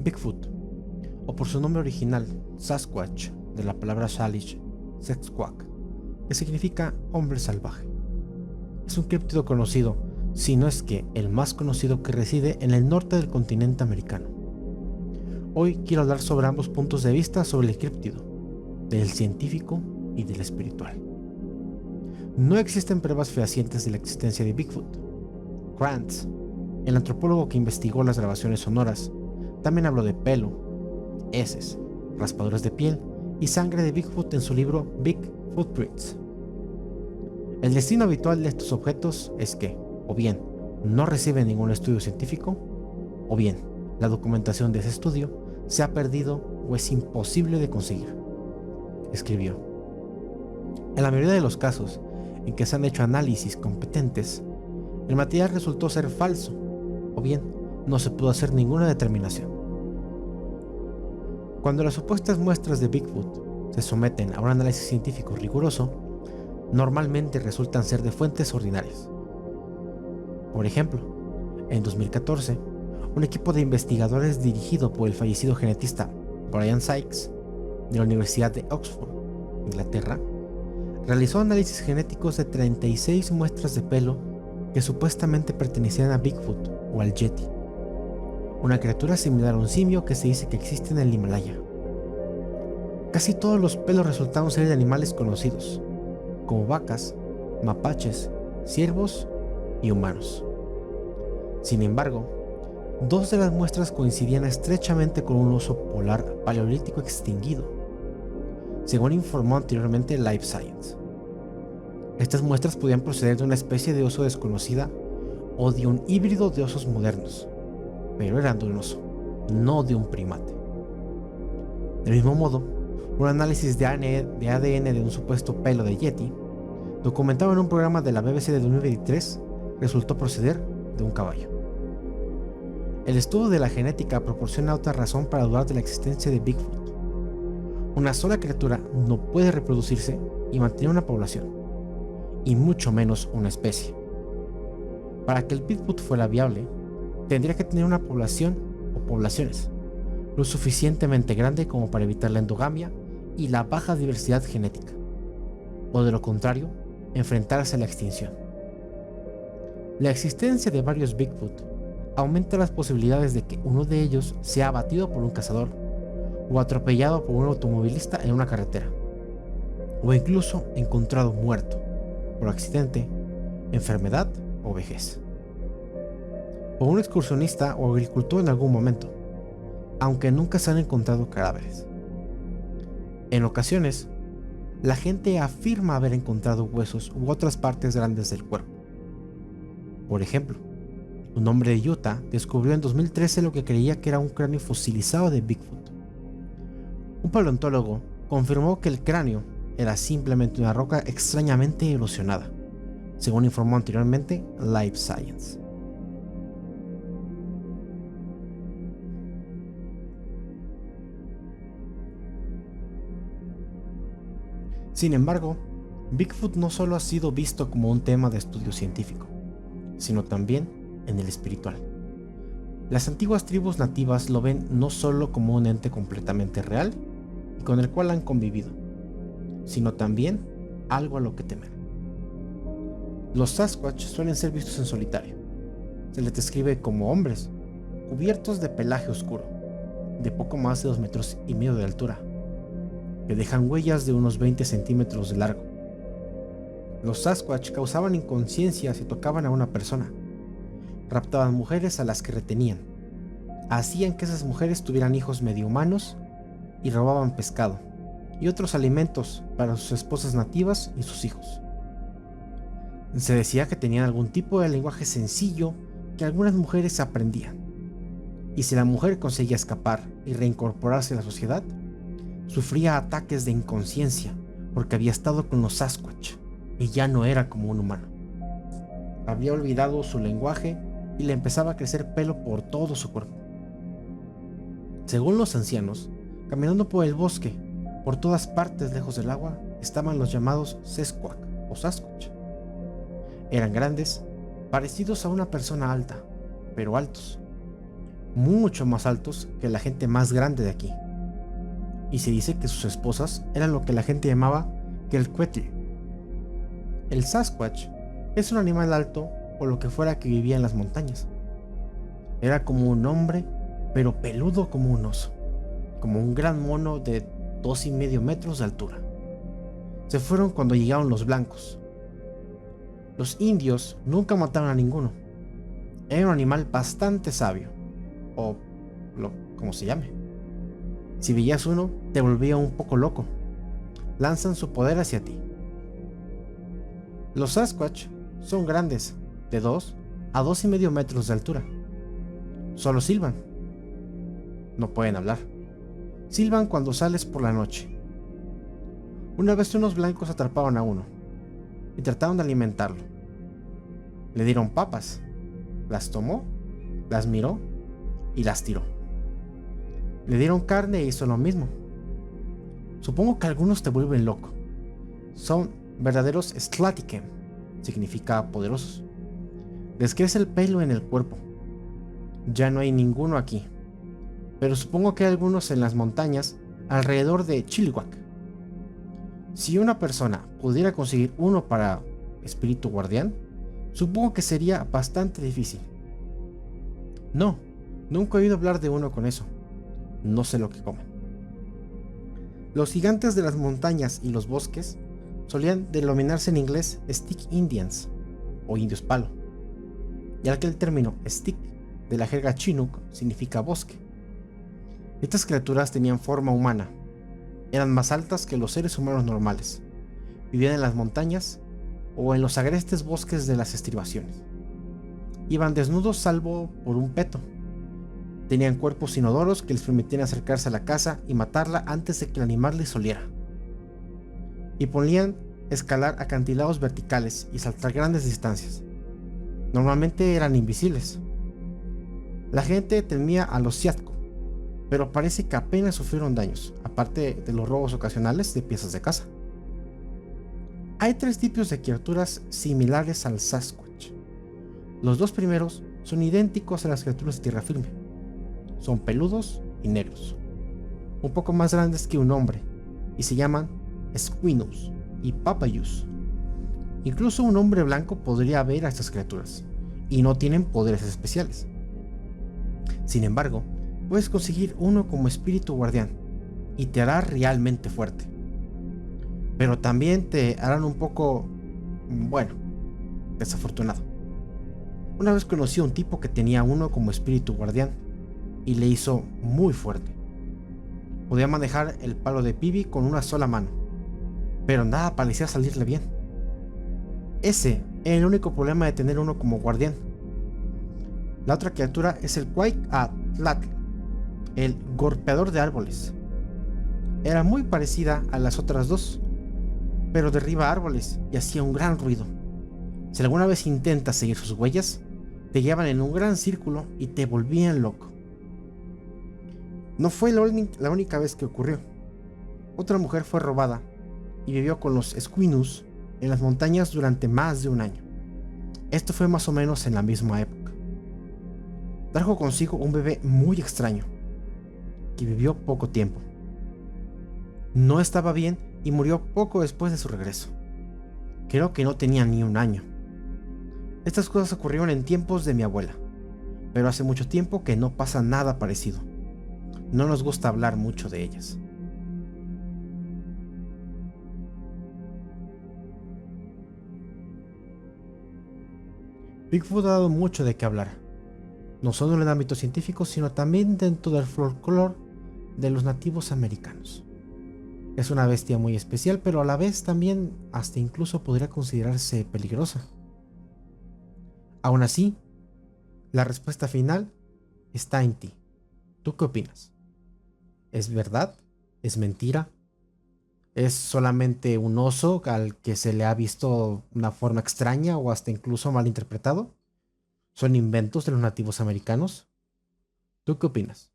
Bigfoot, o por su nombre original, Sasquatch, de la palabra Salish, Sexquack, que significa hombre salvaje. Es un críptido conocido, si no es que el más conocido, que reside en el norte del continente americano. Hoy quiero hablar sobre ambos puntos de vista sobre el críptido, del científico y del espiritual. No existen pruebas fehacientes de la existencia de Bigfoot. Krantz, el antropólogo que investigó las grabaciones sonoras, también habló de pelo, heces, raspaduras de piel y sangre de Bigfoot en su libro Big Footprints. El destino habitual de estos objetos es que, o bien, no reciben ningún estudio científico, o bien, la documentación de ese estudio se ha perdido o es imposible de conseguir. Escribió: en la mayoría de los casos en que se han hecho análisis competentes, el material resultó ser falso, o bien, no se pudo hacer ninguna determinación. Cuando las supuestas muestras de Bigfoot se someten a un análisis científico riguroso, normalmente resultan ser de fuentes ordinarias. Por ejemplo, en 2014, un equipo de investigadores dirigido por el fallecido genetista Brian Sykes, de la Universidad de Oxford, Inglaterra, realizó análisis genéticos de 36 muestras de pelo que supuestamente pertenecían a Bigfoot o al Yeti, una criatura similar a un simio que se dice que existe en el Himalaya. Casi todos los pelos resultaron ser de animales conocidos, como vacas, mapaches, ciervos y humanos. Sin embargo, dos de las muestras coincidían estrechamente con un oso polar paleolítico extinguido, según informó anteriormente Life Science. Estas muestras podían proceder de una especie de oso desconocida o de un híbrido de osos modernos, pero eran de un oso, no de un primate. Del mismo modo, un análisis de ADN de un supuesto pelo de Yeti, documentado en un programa de la BBC de 2023, resultó proceder de un caballo. El estudio de la genética proporciona otra razón para dudar de la existencia de Bigfoot. Una sola criatura no puede reproducirse y mantener una población, y mucho menos una especie. Para que el Bigfoot fuera viable, tendría que tener una población o poblaciones lo suficientemente grande como para evitar la endogamia y la baja diversidad genética, o de lo contrario, enfrentarse a la extinción. La existencia de varios Bigfoot aumenta las posibilidades de que uno de ellos sea abatido por un cazador o atropellado por un automovilista en una carretera, o incluso encontrado muerto por accidente, enfermedad o vejez, o un excursionista o agricultor en algún momento, aunque nunca se han encontrado cadáveres. En ocasiones, la gente afirma haber encontrado huesos u otras partes grandes del cuerpo. Por ejemplo, un hombre de Utah descubrió en 2013 lo que creía que era un cráneo fosilizado de Bigfoot. Un paleontólogo confirmó que el cráneo era simplemente una roca extrañamente erosionada, según informó anteriormente Life Science. Sin embargo, Bigfoot no solo ha sido visto como un tema de estudio científico, sino también en el espiritual. Las antiguas tribus nativas lo ven no solo como un ente completamente real y con el cual han convivido, sino también algo a lo que temer. Los Sasquatch suelen ser vistos en solitario. Se les describe como hombres, cubiertos de pelaje oscuro, de poco más de 2,5 metros de altura, que dejan huellas de unos 20 centímetros de largo. Los Sasquatch causaban inconsciencia si tocaban a una persona, raptaban mujeres a las que retenían, hacían que esas mujeres tuvieran hijos medio humanos y robaban pescado y otros alimentos para sus esposas nativas y sus hijos. Se decía que tenían algún tipo de lenguaje sencillo que algunas mujeres aprendían, y si la mujer conseguía escapar y reincorporarse a la sociedad, sufría ataques de inconsciencia porque había estado con los Sasquatch y ya no era como un humano. Había olvidado su lenguaje y le empezaba a crecer pelo por todo su cuerpo. Según los ancianos, caminando por el bosque, por todas partes lejos del agua, estaban los llamados Sesquak o Sasquatch. Eran grandes, parecidos a una persona alta, pero altos. mucho más altos que la gente más grande de aquí. Y se dice que sus esposas eran lo que la gente llamaba Quetzalcoatl. El Sasquatch es un animal alto o lo que fuera que vivía en las montañas. Era como un hombre, pero peludo como un oso, como un gran mono de 2,5 metros de altura. Se fueron cuando llegaron los blancos. Los indios nunca mataron a ninguno. Era un animal bastante sabio, o como se llame. Si veías uno, te volvía un poco loco. Lanzan su poder hacia ti. Los Sasquatch son grandes, de 2 a 2,5 metros de altura. Solo silban. No pueden hablar. Silban cuando sales por la noche. Una vez unos blancos atraparon a uno y trataron de alimentarlo. Le dieron papas, las tomó, las miró y las tiró. Le dieron carne e hizo lo mismo. Supongo que algunos te vuelven loco. Son verdaderos Stlatiken, significa poderosos. Les crece el pelo en el cuerpo. Ya no hay ninguno aquí, pero supongo que hay algunos en las montañas alrededor de Chilliwack. Si una persona pudiera conseguir uno para espíritu guardián, supongo que sería bastante difícil. No, nunca he oído hablar de uno con eso. No sé lo que comen. Los gigantes de las montañas y los bosques solían denominarse en inglés Stick Indians o indios palo, ya que el término stick de la jerga chinook significa bosque. Estas criaturas tenían forma humana, eran más altas que los seres humanos normales, vivían en las montañas o en los agrestes bosques de las estribaciones. Iban desnudos salvo por un peto. Tenían cuerpos inodoros que les permitían acercarse a la caza y matarla antes de que el animal les oliera. Y podían escalar acantilados verticales y saltar grandes distancias. Normalmente eran invisibles. La gente temía a los Siatko, pero parece que apenas sufrieron daños, aparte de los robos ocasionales de piezas de caza. Hay 3 tipos de criaturas similares al Sasquatch. Los 2 primeros son idénticos a las criaturas de tierra firme. Son peludos y negros, un poco más grandes que un hombre, y se llaman Squinus y Papayus. Incluso un hombre blanco podría ver a estas criaturas, y no tienen poderes especiales. Sin embargo, puedes conseguir uno como espíritu guardián, y te hará realmente fuerte. Pero también te harán un poco, desafortunado. Una vez conocí a un tipo que tenía uno como espíritu guardián, y le hizo muy fuerte. Podía manejar el palo de pibi con una sola mano, pero nada parecía salirle bien. Ese era el único problema de tener uno como guardián. La otra criatura es el Quetzalcoatl, el golpeador de árboles. Era muy parecida a las otras 2, pero derriba árboles y hacía un gran ruido. Si alguna vez intentas seguir sus huellas, te llevaban en un gran círculo y te volvían loco. No fue la única vez que ocurrió. Otra mujer fue robada y vivió con los Squinus en las montañas durante más de un año. Esto fue más o menos en la misma época. Trajo consigo un bebé muy extraño, que vivió poco tiempo. No estaba bien y murió poco después de su regreso. Creo que no tenía ni un año. Estas cosas ocurrieron en tiempos de mi abuela, pero hace mucho tiempo que no pasa nada parecido. No nos gusta hablar mucho de ellas. Bigfoot ha dado mucho de qué hablar, no solo en el ámbito científico, sino también dentro del folclore de los nativos americanos. Es una bestia muy especial, pero a la vez también hasta incluso podría considerarse peligrosa. Aún así, la respuesta final está en ti. ¿Tú qué opinas? ¿Es verdad? ¿Es mentira? ¿Es solamente un oso al que se le ha visto una forma extraña o hasta incluso mal interpretado? ¿Son inventos de los nativos americanos? ¿Tú qué opinas?